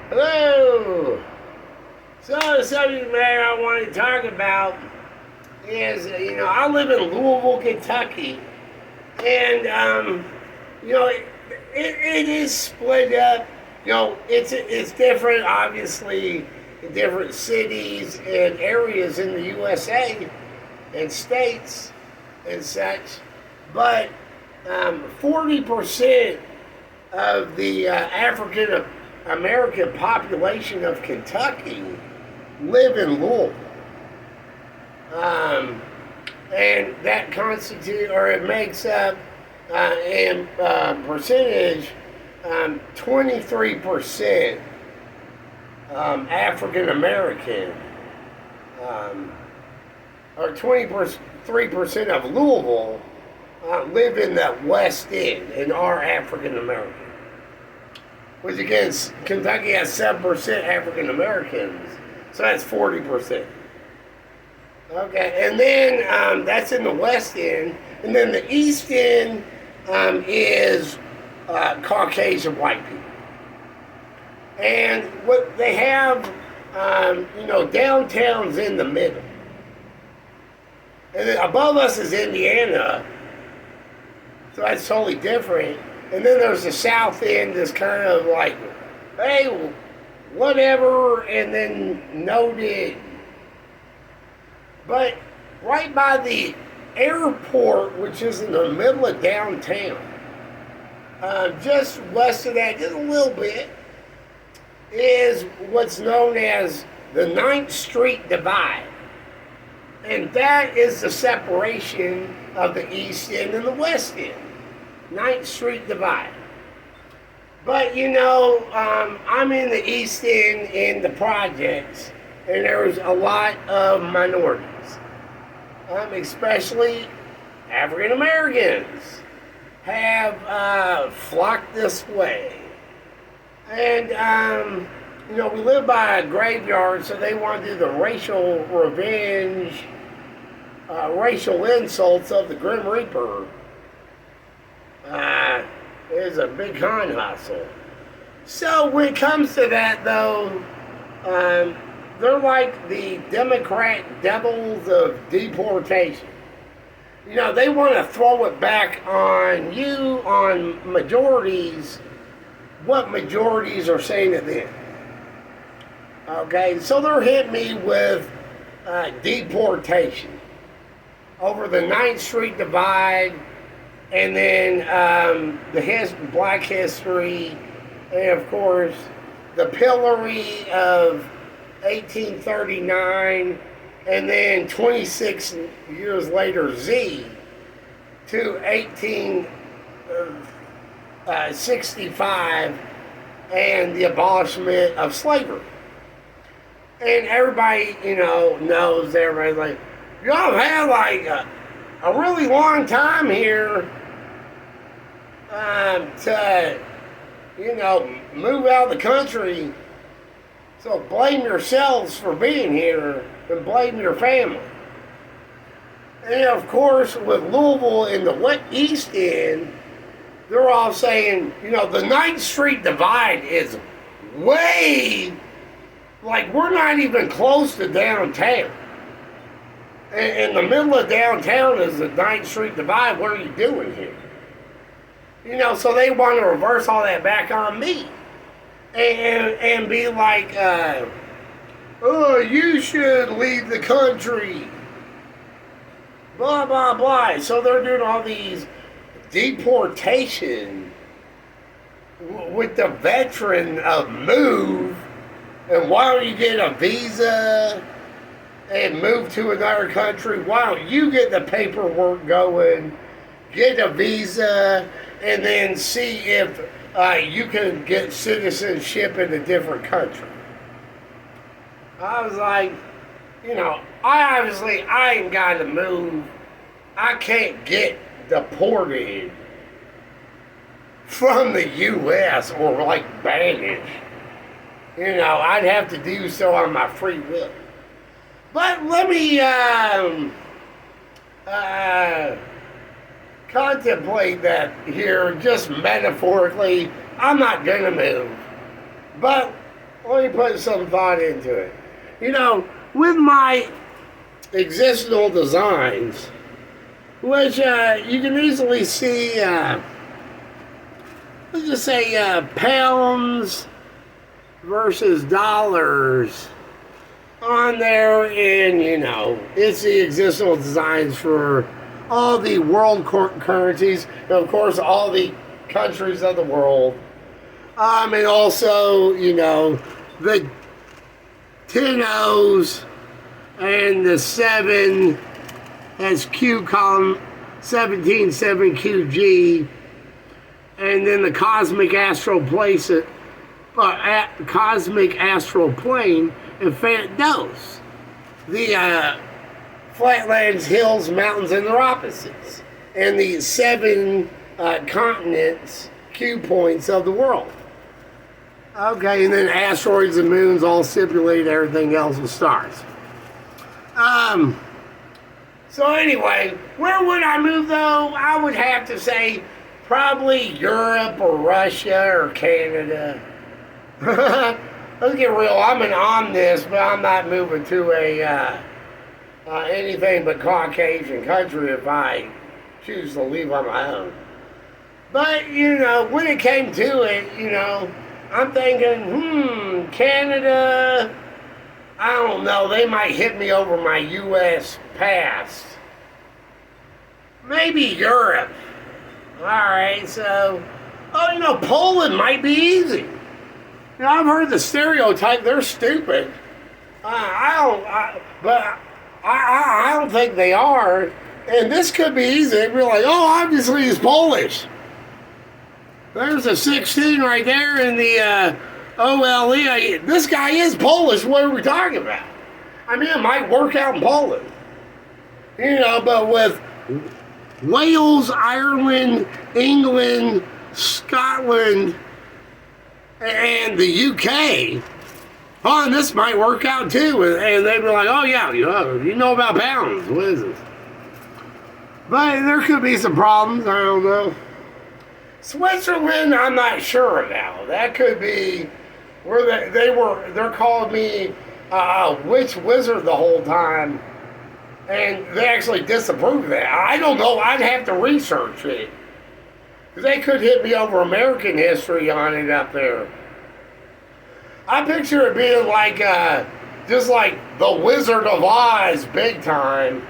Hello. So the subject matter I want to talk about is, I live in Louisville, Kentucky, and it is split up. It's different, obviously, in different cities and areas in the USA and states and such, but 40% of the African American population of Kentucky live in Louisville. And that constitutes, or it makes up, in percentage, 23% African American, or 23% of Louisville live in the West End and are African American. Which again, Kentucky has 7% African Americans, so that's 40%. Okay, and then that's in the West End, and then the East End is Caucasian white people. And what they have, downtown's in the middle. And then above us is Indiana, so that's totally different. And then there's the South End that's kind of like, hey, whatever, and then noted. But right by the airport, which is in the middle of downtown, just west of that, just a little bit, is what's known as the 9th Street Divide. And that is the separation of the East End and the West End. 9th Street Divide. But I'm in the East End in the projects, and there's a lot of minorities, especially African Americans, have flocked this way. And we live by a graveyard, so they want to do the racial revenge, racial insults of the Grim Reaper. It's a big con hustle. So when it comes to that, though, they're like the Democrat devils of deportation. They want to throw it back on you, on majorities, what majorities are saying to them. Okay, so they're hitting me with deportation over the 9th Street Divide, and then the Black History, and of course the pillory of 1839, and then 26 years later Z to 1865 and the abolishment of slavery. And everybody, knows, everybody's like, y'all have had like a really long time here to, move out of the country. So blame yourselves for being here and blame your family. And of course, with Louisville in the East End, they're all saying, the 9th Street Divide is way, like, we're not even close to downtown. In the middle of downtown is the 9th Street Divide. What are you doing here? So they want to reverse all that back on me. And be like, oh, you should leave the country. Blah, blah, blah. So they're doing all these deportation with the veteran of move. And why don't you get a visa and move to another country? Why don't you get the paperwork going, get a visa, and then see if you can get citizenship in a different country? I was like, I ain't got to move. I can't get deported from the U.S. or like banished. I'd have to do so on my free will. But let me contemplate that here, just metaphorically. I'm not going to move. But let me put some thought into it. You know, with my existential designs, which you can easily see, let's just say pounds versus dollars on there, and you know, it's the existential designs for all the world currencies, and of course, all the countries of the world. And also, you know, the 10 O's and the 7 has Q column 177QG, and then the cosmic astral place, cosmic astral plane, and Phantos. The flatlands, hills, mountains, and their opposites, and the 7 continents, Q points of the world. Okay, and then asteroids and moons all stipulate everything else with stars. So anyway, where would I move though? I would have to say probably Europe or Russia or Canada. Let's get real. I'm an omnist, but I'm not moving to a anything but Caucasian country if I choose to leave on my own. But, you know, when it came to it, you know, I'm thinking, Canada, I don't know, they might hit me over my U.S. past. Maybe Europe. Alright, so, you know, Poland might be easy. You know, I've heard the stereotype, they're stupid. I don't think they are. And this could be easy. They'd be like, oh, obviously he's Polish. There's a 16 right there in the OLE. This guy is Polish. What are we talking about? I mean, it might work out in Poland. You know, but with Wales, Ireland, England, Scotland, and the UK, and this might work out too. And they'd be like, oh yeah, you know about pounds. What is this? But there could be some problems. I don't know. Switzerland, I'm not sure about. That could be where they're calling me witch wizard the whole time. And they actually disapprove of that. I don't know. I'd have to research it. Because they could hit me over American history on it up there. I picture it being like, just like the Wizard of Oz big time.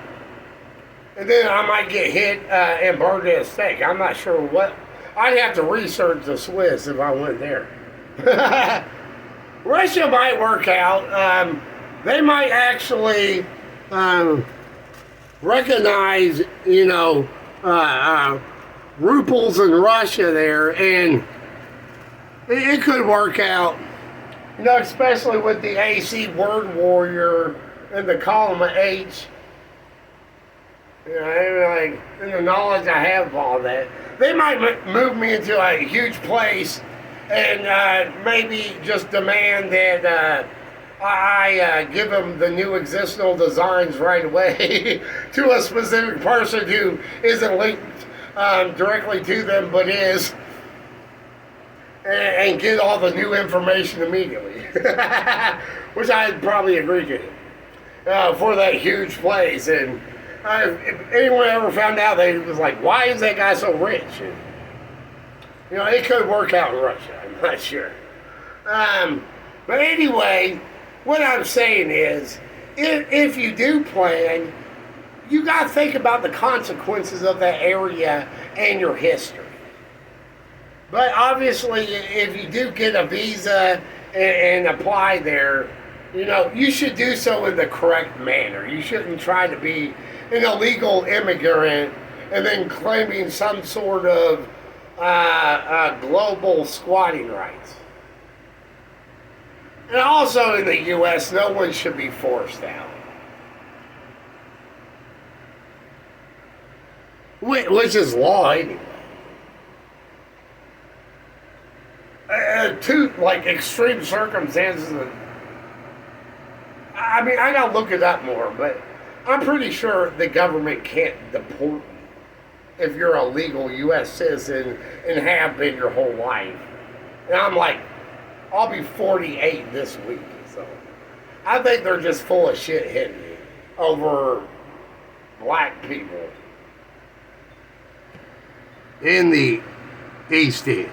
And then I might get hit and burned at a stake. I'm not sure what. I'd have to research the Swiss if I went there. Russia might work out. They might actually recognize, you know, ruples in Russia there, and it could work out. You know, especially with the AC word warrior and the column of H. You know, like, in the knowledge I have of all that, they might move me into a huge place and maybe just demand that I give them the new existential designs right away to a specific person who isn't linked directly to them but is, and get all the new information immediately, which I'd probably agree to for that huge place. And if anyone ever found out, they was like, why is that guy so rich? And, you know, it could work out in Russia, I'm not sure. But anyway, what I'm saying is, if you do plan, you got to think about the consequences of that area and your history. But obviously, if you do get a visa and apply there, you know, you should do so in the correct manner. You shouldn't try to be an illegal immigrant and then claiming some sort of global squatting rights. And also in the U.S., no one should be forced out. Which is law anyway. Two, like, extreme circumstances. I mean, I gotta look it up more, but I'm pretty sure the government can't deport you if you're a legal U.S. citizen and have been your whole life. And I'm like I'll be 48 this week. So I think they're just full of shit hitting me over black people in the East End.